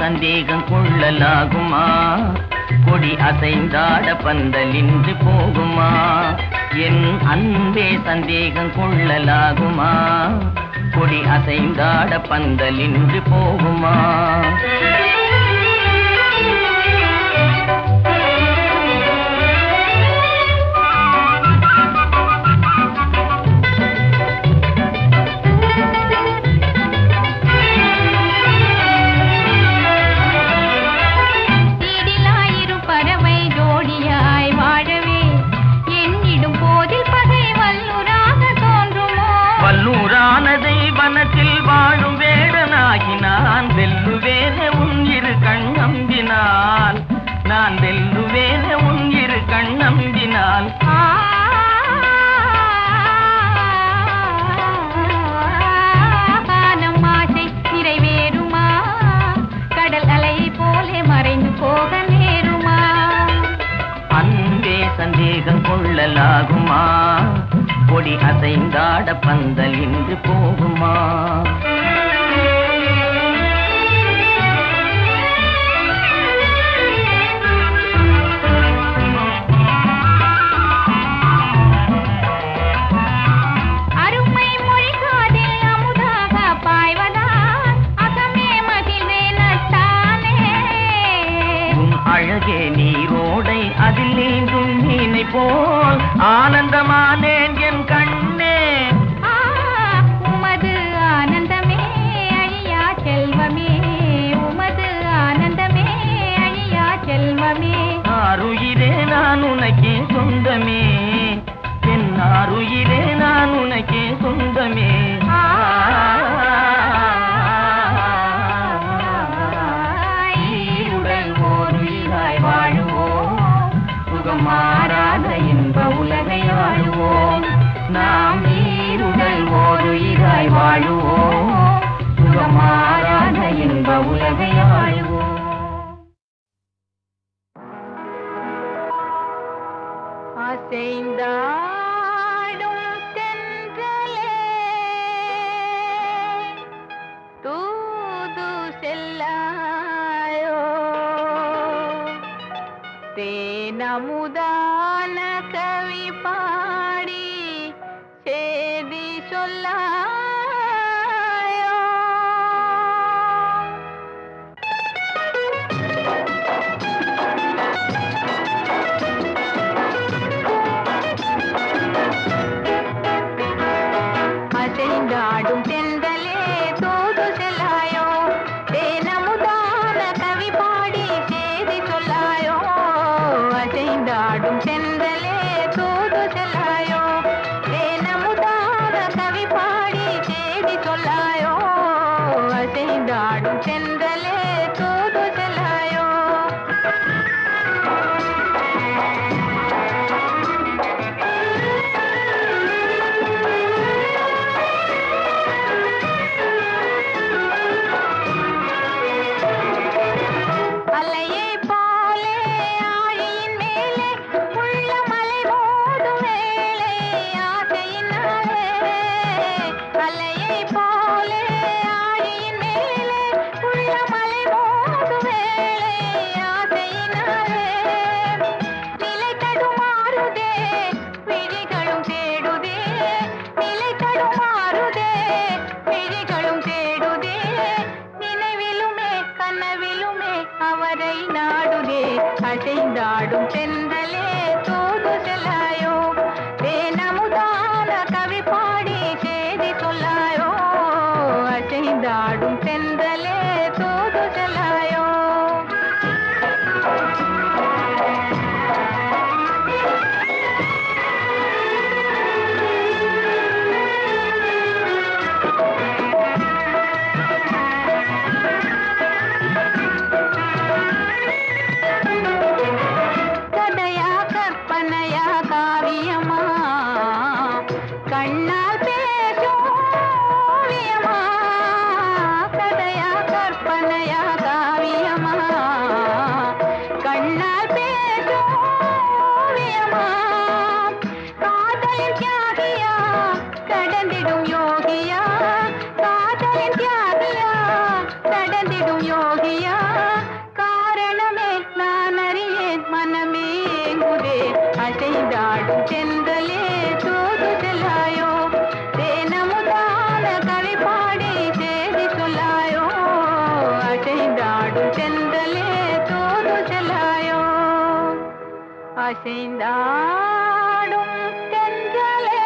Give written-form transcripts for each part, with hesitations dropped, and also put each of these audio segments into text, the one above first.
சந்தேகம் கொள்ளலாகுமா? கொடி அசைந்தாட பந்தலின்றி போகுமா? என் அன்பே சந்தேகம் கொள்ளலாகுமா? கொடி அசைந்தாட பந்தலின்றி போகுமா? வல்லூரானதை வனத்தில் வாழும் வேடனாகினான் வெல்லுவேனே உன் இரு கண் நம்பினால். நான் வெல்லுவேனே உன் இரு கண் நம்பினால். நம் ஆசை நிறைவேறுமா? கடல் அலை போலே மறைந்து போக நேருமா? அன்பே சந்தேகம் கொள்ளலாகுமா? கொடி அசைந்தாட பந்தல் இன்று போகுமா? அருமை மொழிகாதில் அமுதாக பாய்வதால் அகமே மகிழ்வே நட்டானே. உன் அழகே நீரோடை அதில் நீந்தும் மீனை போல் ஆனந்தமானேன் என் கண்ணே. உமது ஆனந்தமே அழியா செல்வமே. உமது ஆனந்தமே அழியா செல்வமே. ஆருயிரே நான் உனக்கே சொந்தமே. என் ஆருயிரே நான் உனக்கே சொந்தமே. ஈருடல் ஓருயிராய் வாழுவோம். சுகமாறாத இன்ப உலகை ஆளுவோம். நாம் ஈருடல் ஓருயிராய் வாழுவோம். சுகமாறாத இன்ப உலகை ஆளுவோம். அசைந்தாடும் தென்றலே தூது செல்லாயோ. தேனமுதான கவி பாடி சேதி சொல்லாயோ. அசைந்தாடும் தென்றலே தூது செல்லாயோ. தேனமுதான கவி பாடி சேதி சொல்லாயோ. அசைந்தாடும் தென்றலே தூது செல்லாயோ. தேனமுதான கவி பாடி சேதி சொல்லாயோ. அசைந்தாடும் தென்றலே தூது செல்லாயோ. அலையை போலே ஆழியின் மேலே உள்ள மலை மோதும் வேளை ஆசையினாலே. அலையை போலே ஆழியின் மேலே உள்ள மலை மோதும் வேளை ஆசையினாலே. நிலை தடுமாறுதே விழிகளும் தேடுதே. நிலை தடுமாறுதே விழிகளும் தேடுதே. நினைவிலுமே கனவிலுமே அவரை நாடுதே. அசைந்தாடும் தென்றலே தூது செல்லாயோ. தேனமுதான கவி பாடி சேதி சொல்லாயோ. அசைந்தாடும் தென்றலே தூது செல்லாயோ. கதையா கற்பனையா காவியமா? கண்ணால் பேசும் ஓவியமா? கதையா கற்பனை அசைந்தாடும் தென்றலே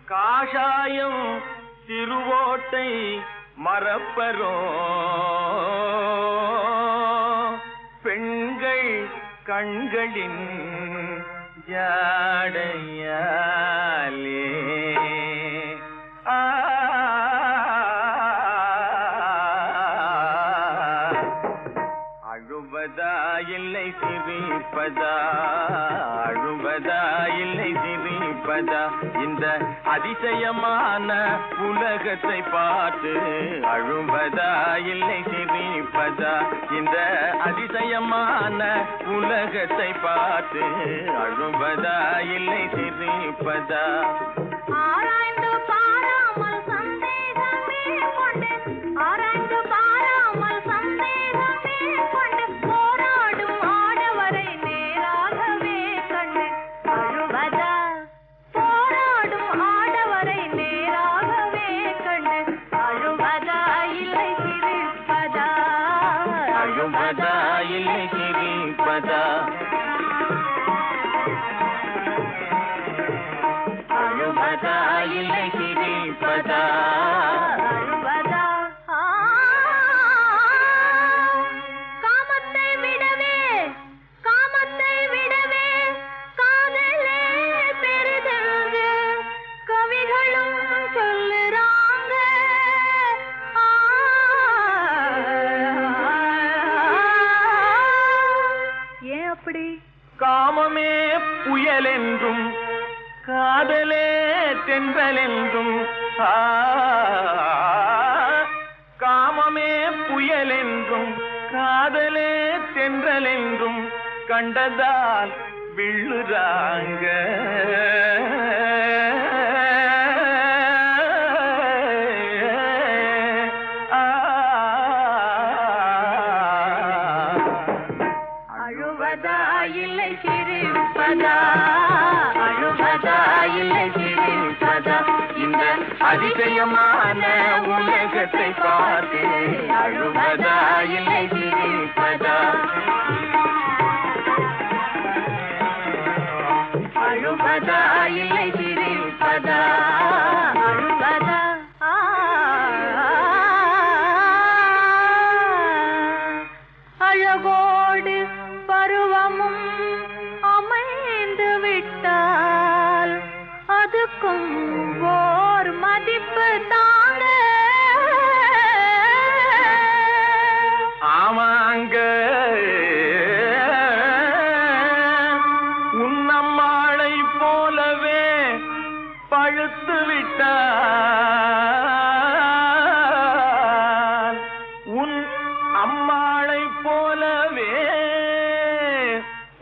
காஷாயம் திருவோட்டை மறப்பரோ பெண்கள் கண்களின் ஜாடையாலே அழுவதா இல்லை சிரிப்பதா அழுவதா இல்லை சிரிப்பதா இந்த அதிசயமான உலகத்தை பார்த்து அழுவதா இல்லை சிரிப்பதா? இந்த அதிசயமான உலகத்தை பார்த்து அழுவதா இல்லை சிரிப்பதா? ஆராய்ந்து பாராமல் சந்தேகமே கொண்டு, ஆராய்ந்து பாராமல் சந்தேகமே கொண்டு, போராடும் ஆடவரை நேராகவே கண்டு அழுவதா? போராடும் ஆடவரை நேராகவே கண்டு அழுவதா இல்லை சிரிப்பதா? அழுவதா இல்லை சிரிப்பதா? அழுவதா இல்லை சிரிப்பதா? அழுவதா? காமத்தை விடவே, காமத்தை விடவே காதலே பெரிதென்று கவிகளும் சொல்லுறாங்க. ஏன் அப்படி? காமமே புயல் என்றும் காதலே தென்றல் என்றும், காமமே புயல் என்றும் காதலே தென்றல் என்றும் கண்டதால் விழுறாங்க. அழுவதா இல்லை சிரிப்பதா? அழுவதா இல்லை சிரிப்பதா? இந்த அதிசயமான உலகத்தை பார்த்து அழுவதா இல்லை சிரிப்பதா? அழுவதா இல்லை சிரிப்பதா? அழுவதா? அழகோடு பருவமும் அமைந்து விட்டால் அதுக்கும் ஓர் மதிப்பு தாங்க. ஆமாங்க, உன்னம்மாளை போலவே பழுத்து விட்டால், உன் அம்மாளை போலவே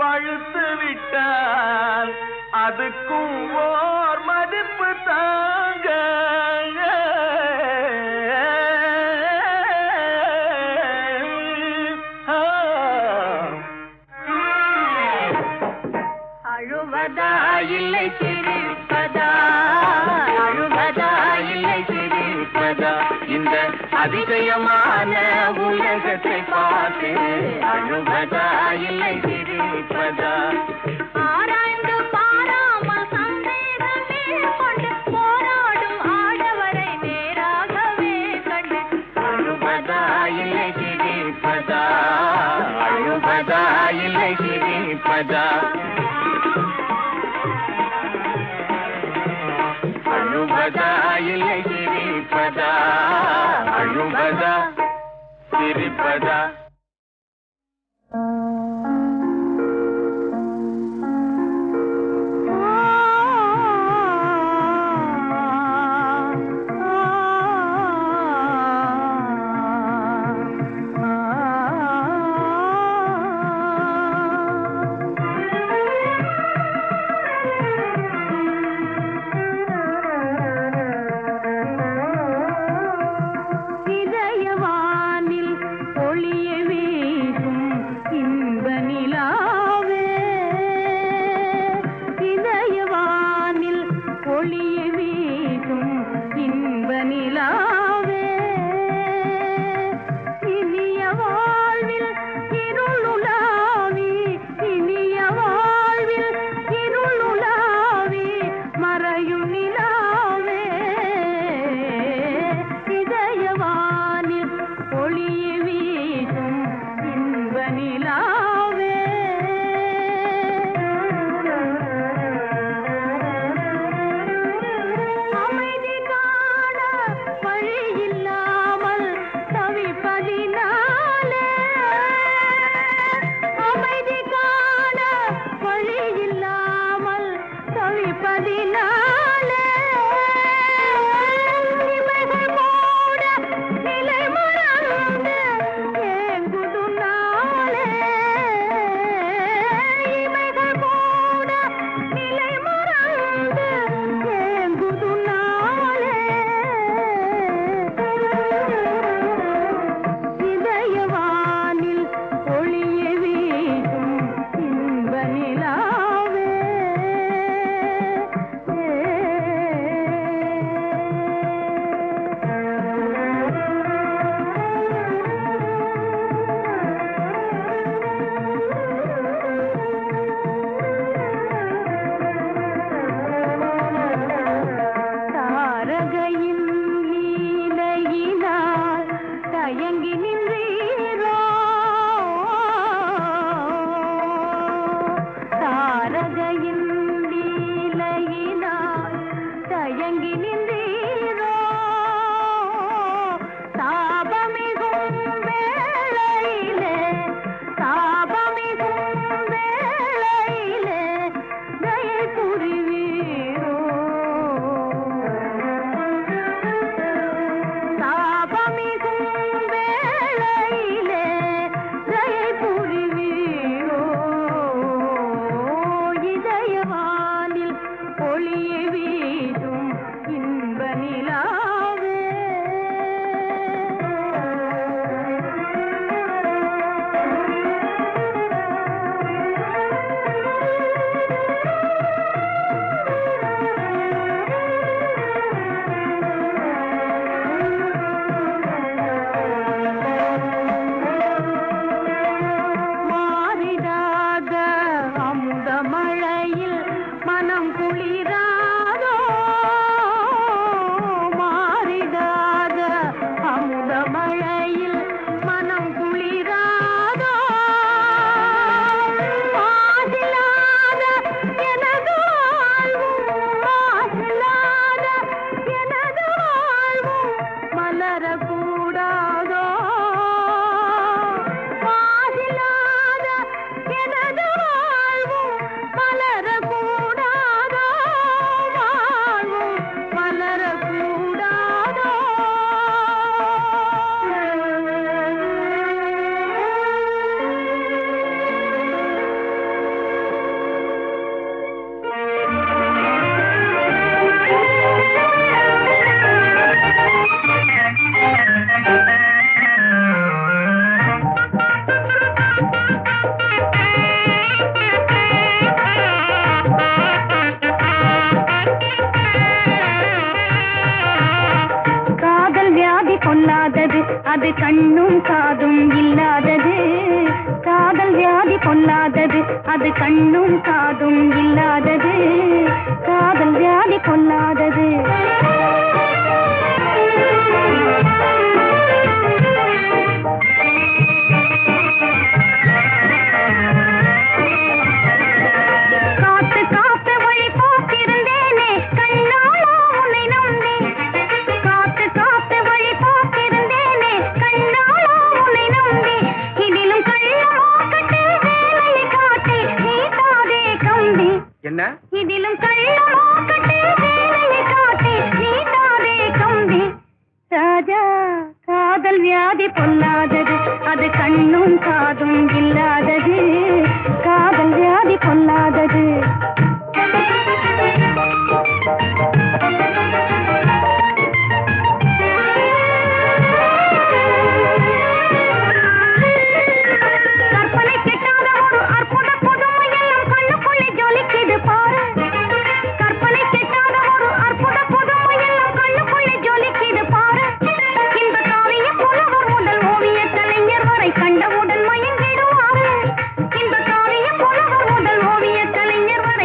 பழுத்து விட்டால் அதுக்கும் ஓர் மதிப்பு தாங்க. அழுவதா இல்லை சிரிப்பதா? அழுவதா இல்லை சிரிப்பதா? இந்த அதிசயமான உலகத்தை பார்த்து அழுவதா இல்லை சிரிப்பதா? ஆராய்ந்து பாராமல் சந்தேகமே கொண்டு, போராடும் ஆடவரை நேராகவே கண்டு அழுவதா இல்லை சிரிப்பதா? அழுவதா இல்லை சிரிப்பதா? அழுவதா இல்லை சிரிப்பதா? அழுவதா சிரிப்பதா? இதயவானில் ஒளியை தயங்கி நின்றீரோ தாரகையின் லீலையினால் தயங்கி நின்றீரோ தாபமிகும் வேளையிலே தாபமிகும் வேளையிலே தயை புரிவீரோ தாபமிகும் வேளையிலே தயை புரிவீரோ இதயவானில் ஒளியை வீசும் இன்ப நிலாவே மாறிடாத அமுத மழையில் மனம் குளிராதோ மாறிடாத அமுத மழையில் மனம் குளிராதோ மாசிலாத எனது வாழ்வும் மாசிலாத எனது வாழ்வும் மலரக்கூடாதோ மாசிலாத எனது வாழ்வும் மலரக்கூடாதோ வாழ்வும் மலரக்கூடாதோ காதல் வியாதி பொல்லாதது அது கண்ணும் காதும் இல்லாதது காதல் வியாதி பொல்லாதது அது கண்ணும் காதும் இல்லாதது காதல் வியாதி பொல்லாதது காத்து காத்து வழி போக்கிருந்தேனே கண்ணாலோ உன்னை நம்பி காத்து காத்து வழி போக்கிருந்தேனே கண்ணாலோ உன்னை நம்பி இதிலும் கள்ளமோ கட்டு வேலையை காட்டி நீட்டாதே கம்பி என்ன இதிலும் கள்ளமோ கட்டு வேலையை காட்டி நீட்டாதே கம்பி ராஜா காதல் வியாதி பொல்லாதது அது கண்ணும் காதும் இல்லாதது காதல் வியாதி பொல்லாதது கற்பனை கிட்டாத ஒரு அற்புத புதுமையெல்லாம் கண்ணுக்குள்ளே ஜொலிக்குது பாரு கற்பனை கிட்டாத ஒரு அற்புத புதுமையெல்லாம் கண்ணுக்குள்ளே ஜொலிக்குது பாரு இந்த காவிய புலவர் முதல் ஓவிய கலைஞர் வரை கண்டவுடன் மயங்கிடுவாரு இந்த காவிய புலவர் முதல் ஓவிய கலைஞர் வரை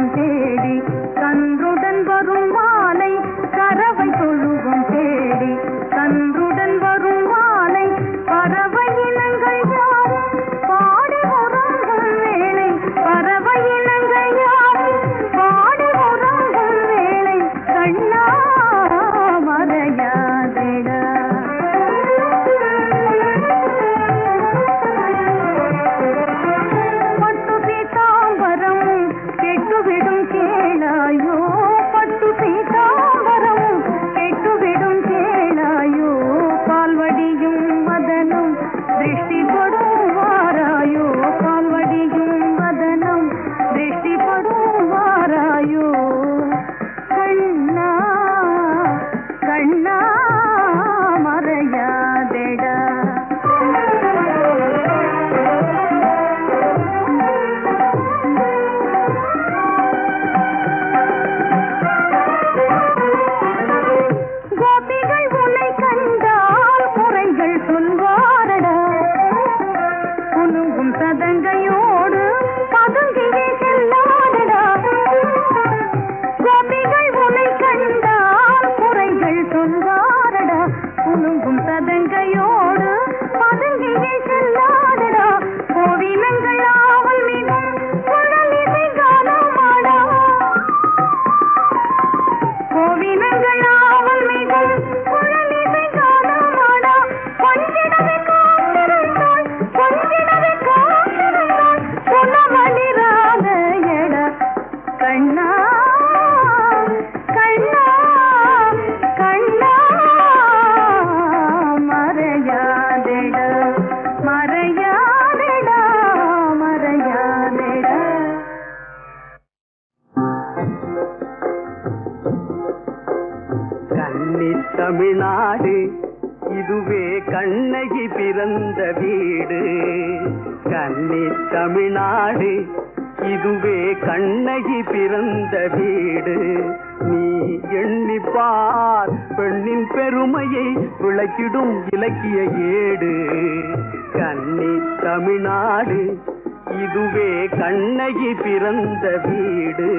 தொழுவம் தேடி கன்றுடன் வரும் வானை கறவை தொழுவம் தேடி கன்றுடன் வரும் வானை பறவை இனங்கள் யாவும் பாடி உறங்கும் வேளை பறவை இனங்கள் யாவும் பாடி உறங்கும் வேளை கண்ணா மறையாதேடா பட்டு பீதாம்பரம் கெட்டுவிடும் கேளாயோ பட்டு பீதாம்பரம் கெட்டுவிடும் கேளாயோ பால்வடியும் வதனம் திருஷ்டிப்படும் வாராயோ பால்வடியும் வதனம் திருஷ்டிப்படும் வாராயோ கண்ணா கண்ணா மறையாதேடா கோபிகள் உன்னை கண்டால் குறைகள் சொல்வாரடா குலுங்கும் சதங்கையோடு பதுங்கியே செல்லாதடா கோபிகள் உன்னை கண்டால் குறைகள் சொல்வாரடா குலுங்கும் சதங்கையோடு பதுங்கியே செல்லாதடா கோவிலங்கள் ஆவல் மிகும் குழலிசை காணமாடா கோவிலங்கள் ஆவல் மிகும் குழலிசை காணமாடா கொஞ்சிடவே காத்திருந்தாள் கொஞ்சிடவே காத்திருந்தாள் குணமலிராத எட கண்ணா கண்ணா கண்ணா மறையாதேடா மறையாதேடா மறையாதேடா கன்னி தமிழ்நாடு இதுவே கண்ணகி பிறந்த வீடு கன்னி தமிழ்நாடு இதுவே கண்ணகி பிறந்த வீடு நீ எண்ணிப்பார் பெண்ணின் பெருமையை விளக்கிடும் இலக்கிய ஏடு கன்னி தமிழ்நாடு இதுவே கண்ணகி பிறந்த வீடு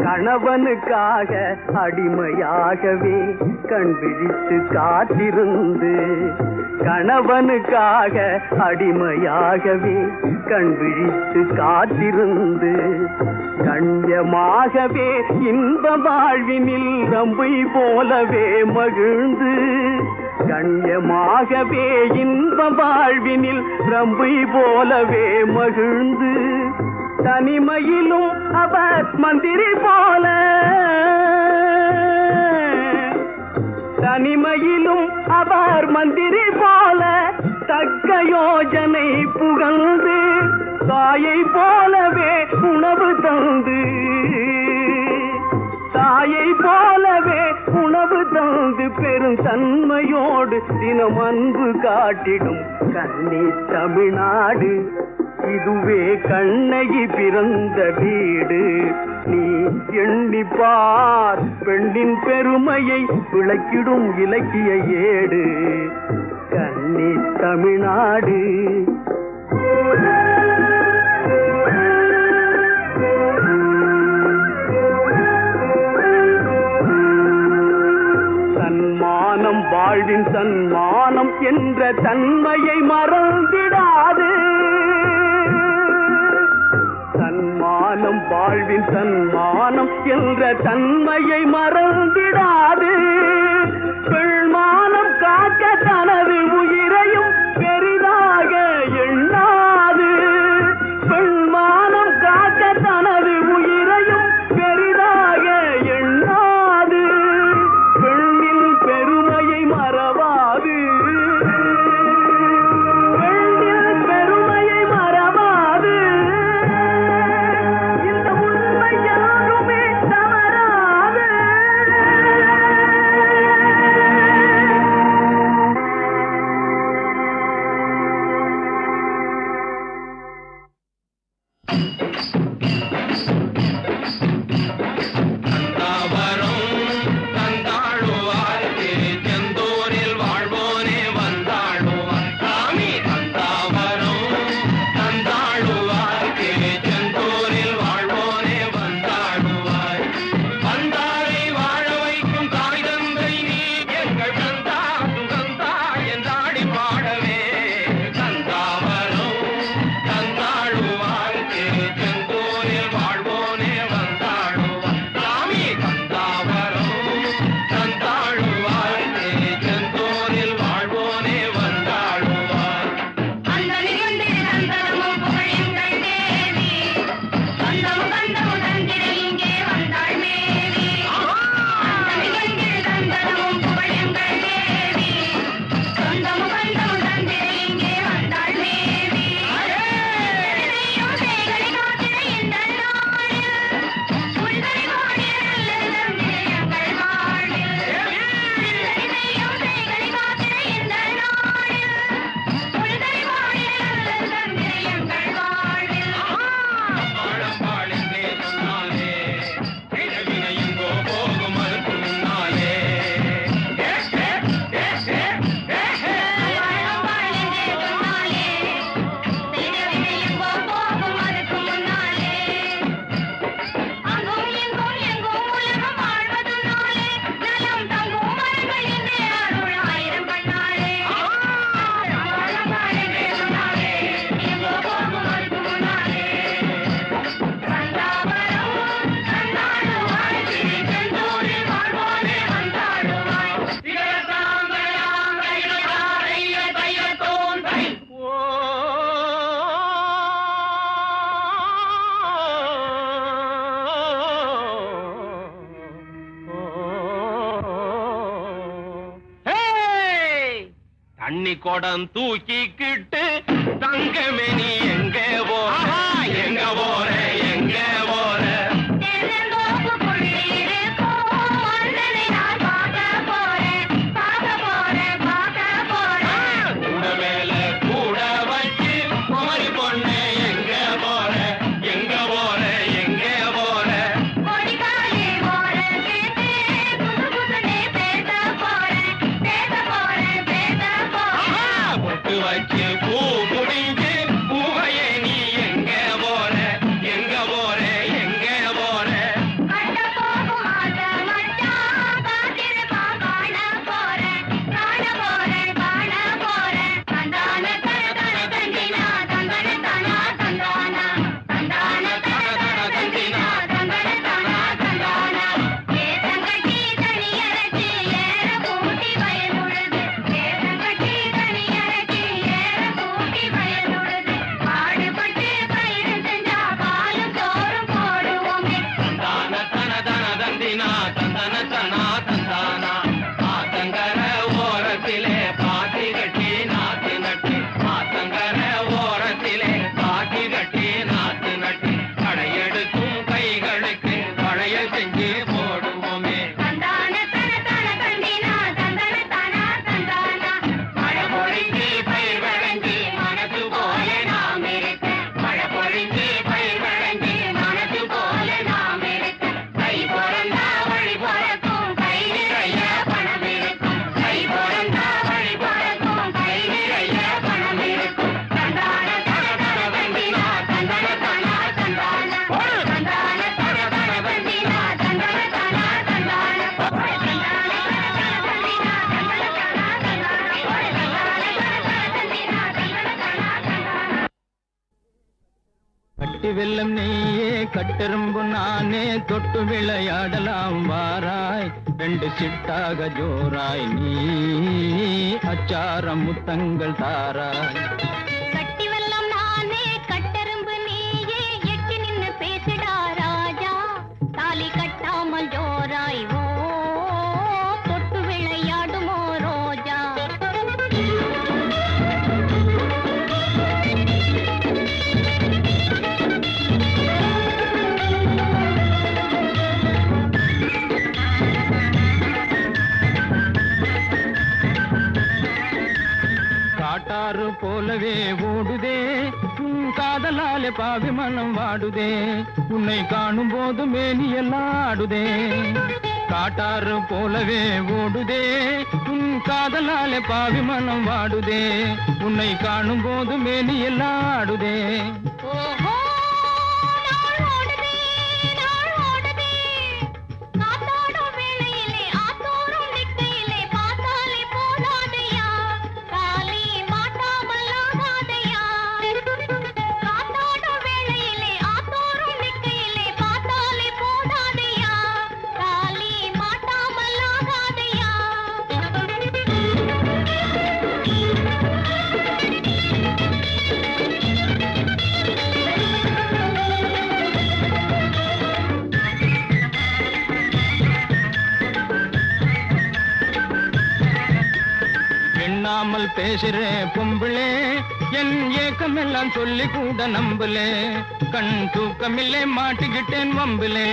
கணவனுக்காக அடிமையாகவே கண் விழித்து காத்திருந்து கணவனுக்காக அடிமையாகவே கண் விழித்து காத்திருந்து கண்ணியமாகவே இன்ப வாழ்வினில் ரம்பை போலவே மகிழ்ந்து கண்ணியமாகவே இன்ப வாழ்வினில் ரம்பை போலவே மகிழ்ந்து தனிமையிலும் அவர் மந்திரி போல தனிமையிலும் அவர் மந்திரி போல தக்க யோஜனை புகழ்ந்து தாயை போலவே உணவு தந்து தாயை போலவே உணவு தந்து பெரும் தன்மையோடு தினம் அன்பு காட்டிடும் கன்னி தமிழ்நாடு இதுவே கண்ணகி பிறந்த வீடு நீ எண்ணிப்பார் பெண்ணின் பெருமையை விளக்கிடும் இலக்கிய ஏடு கன்னி தமிழ்நாடு சன்மானம் வாழ்வின் சன்மானம் என்ற தன்மையை மறந்திடாது சன்மானம் வாழ்வின் சன்மானம் என்ற தன்மையை மறந்திடாது பெண்மானம் காக்க தனது உயிரையும் பெரிதாக எண்ணாது பெண்மானம் காக்க தனது உயிரையும் பெரிதாக எண்ணாது பெண்ணின் பெருமையை மறவாது பெண்ணின் பெருமையை மறவாது இந்த உண்மை யாருமே தவறாது தண்ணி குடம் தூக்கிக்கிட்டு தங்கமே நீ எங்க போற எங்க போற எங்க போற கூட மேல கூட வச்சு குமரி பொண்ணு எங்க போற எங்க போற எங்க போற பொட்டு வச்சு பூ முடிஞ்சு பூவையே நீ எங்க போற எங்க போற எங்க போற வெள்ளம் நீயே கட்டெரும்பு நானே தொட்டு விளையாடலாம் வாராய் ரெண்டு சிட்டாக ஜோராய் நீ அச்சாரம் முத்தங்கள் தாராய் கட்டி வெல்லம் நானே கட்டெரும்பு நீயே எட்டி நின்னு பேசிடா ராஜா தாலி கட்டாமல் ஜோராய் ஓ தொட்டு விளையாடுமோ ரோஜா காட்டாறு போலவே ஓடுதே உன் காதலாலே பாவி மனம் வாடுதே உன்னை காணும் போது மேனி எல்லாம் ஆடுதே காட்டாறு போலவே ஓடுதே உன் காதலாலே பாவி மனம் வாடுதே உன்னை காணும் போது மேனி எல்லாம் ஆடுதே ஓஹோ நாள் ஓடுதே காத்தாடும் வேளையிலே ஆத்தோறும் நிற்கையிலே பார்த்தாலே போதாதையா தாலி மாட்டாமல் ஆகாதையா காத்தாடும் வேளையிலே ஆத்தோறும் நிற்கையிலே பார்த்தாலே போதாதையா தாலி மாட்டாமல் ஆகாதையா எண்ணாமல் பேசுறே பொம்பிளே என் ஏக்கமெல்லாம் சொல்லி கூட நம்பலே கண் தூக்கமில்லை மாட்டிக்கிட்டேன் வம்பிலே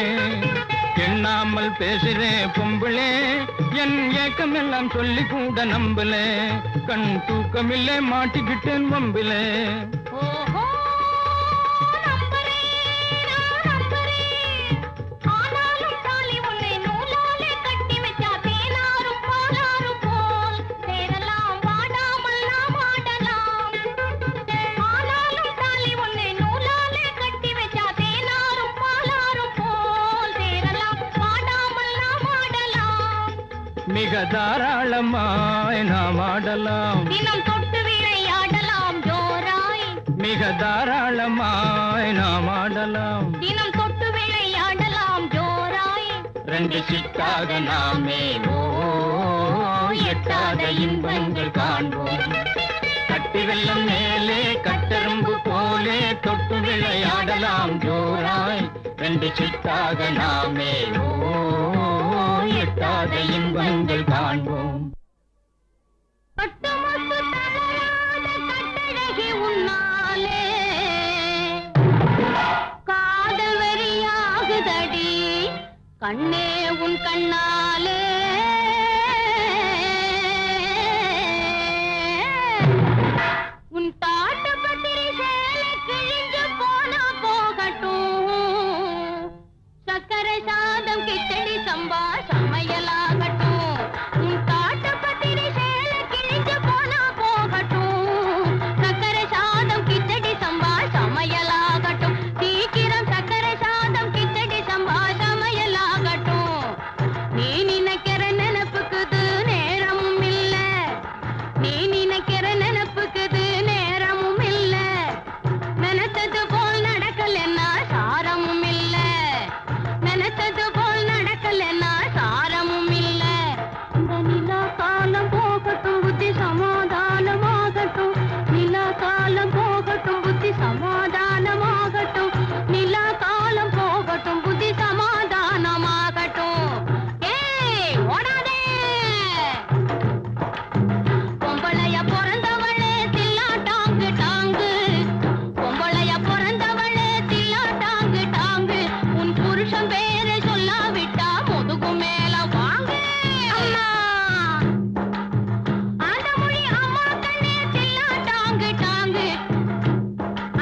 எண்ணாமல் பேசுறே பொம்பிளே என் ஏக்கமெல்லாம் சொல்லி கூட நம்பலே கண் தூக்கமில்லை மாட்டிக்கிட்டேன் வம்பிலே ஓஹோ நம்பரே நான் நம்பரே ஆனாலும் தாலி உன்னை நூலாலே கட்டி வச்சா தேனாரும் பாலாரும் போல் சேரலாம் வாடாமல் நாம் ஆடலாம் ஆனாலும் தாலி உன்னை நூலாலே கட்டி வச்சா தேனாரும் பாலாரும் போல் சேரலாம் வாடாமல் நாம் ஆடலாம் மிக தாராளமாய் நாம் ஆடலாம் தினம் தொட்டு விளையாடலாம் ஜோராய் மிக தாராளமாய் நாம் ஆடலாம் தினம் தொட்டு விளையாடலாம் ஜோராய் ரெண்டு சிட்டாக நாமே ஓ எட்டாத இன்பங்கள் காண்போம் கட்டி வெள்ளம் மேலே கட்டெரும்பு போலே தொட்டு விளையாடலாம் ஜோராய் ரெண்டு சிட்டாக நாமே ஓ எட்டாத இன்பங்கள் காண்போம் தொட்டு முத்து கண்ணே உன் கண்ணாலே உன் தாட்டு பத்திரி சேலை கிழிஞ்சு போனா போகட்டும் சக்கரை சாதம் கிச்சடி சம்பா சமையலாகட்டும் உன் தாட்டு பத்திரி சேலை கிழிஞ்சு போனா போகட்டும் சக்கரை சாதம் கிச்சடி சம்பா சமையலாகட்டும் சீக்கிரம் சக்கரை சாதம் கிச்சடி சம்பா சமையலாகட்டும் நீ நினைக்கிற நினைப்புக்குது நேரமும் இல்ல நீ நினைக்கிற நினைப்புக்குது நேரமும் இல்ல நினைத்தது போல் நடக்கலன்னா சாரமும் இல்ல நினைத்தது போல் நடக்கலன்னா சாரமும் இல்ல இந்த நிலா காலம் போகட்டும் புத்தி சமாதானமாகட்டும் நிலா காலம் போகட்டும் புத்தி சமாதானமாகட்டும் நிலா காலம் போகட்டும் புத்தி சமாதானமாகட்டும் ஏய் ஓடாதே பொம்பளைய பிறந்தவளே தில்லா டாங்கு டாங்கு பொம்பளைய பிறந்தவளே தில்லா டாங்கு டாங்கு உன் புருஷன் பேரை சொல்லாவிட்டா முதுகு மேல வாங்க அம்மா அந்த மொழி அம்மா கண்ணே தில்லா டாங்கு டாங்கு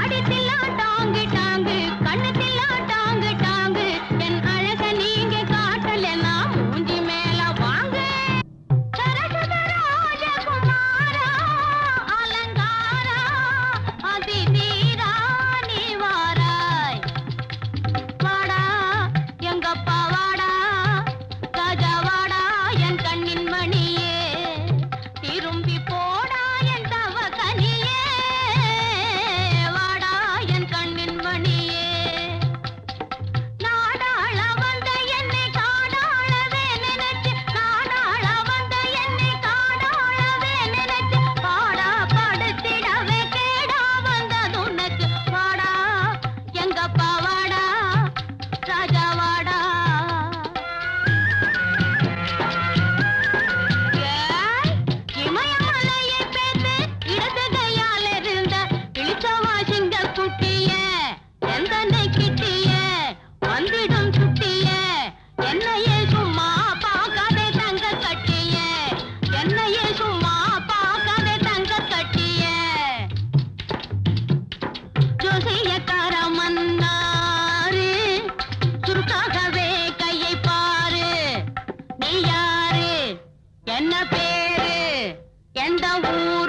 அடி தில்லா டாங்கு டாங்கு கண்ணு தில்லா டாங்கு டாங்கு என் அழக நீங்க காட்டலன்னா மூஞ்சி மேல வாங்க சரசதராஜகுமாரா அலங்காரா அதிதீரா நீ வாராய் வாடா எங்கப்பா வாடா ராஜா வாடா என் கண்ணின் மணியே திரும்பி போடா என் தவ கனியே வாடா என் கண்ணின் மணியே நாடாள வந்த என்னை காடாளவே நினைச்சு நாடாள வந்த என்னை காடாளவே நினைச்சு பாடா படுத்திடவே கேடா வந்தது உனக்கு வாடா எங்கப்பா வாடா ராஜா வாடா இமயமலையை பேத்து இடது கையால் இருந்த இழிச்சவா சிங்க குட்டிய எந்தனை கிட்டிய வந்திடும் சுட்டிய என்னையே சும்மா பார்க்காதே தங்க கட்டிய என்னையே சும்மா பார்க்காதே தங்க கட்டிய ஜோசியக்கார மன்னாரு சுருக்காகவே கையை பாரு நீ யாரு என்ன பேரு எந்த ஊரு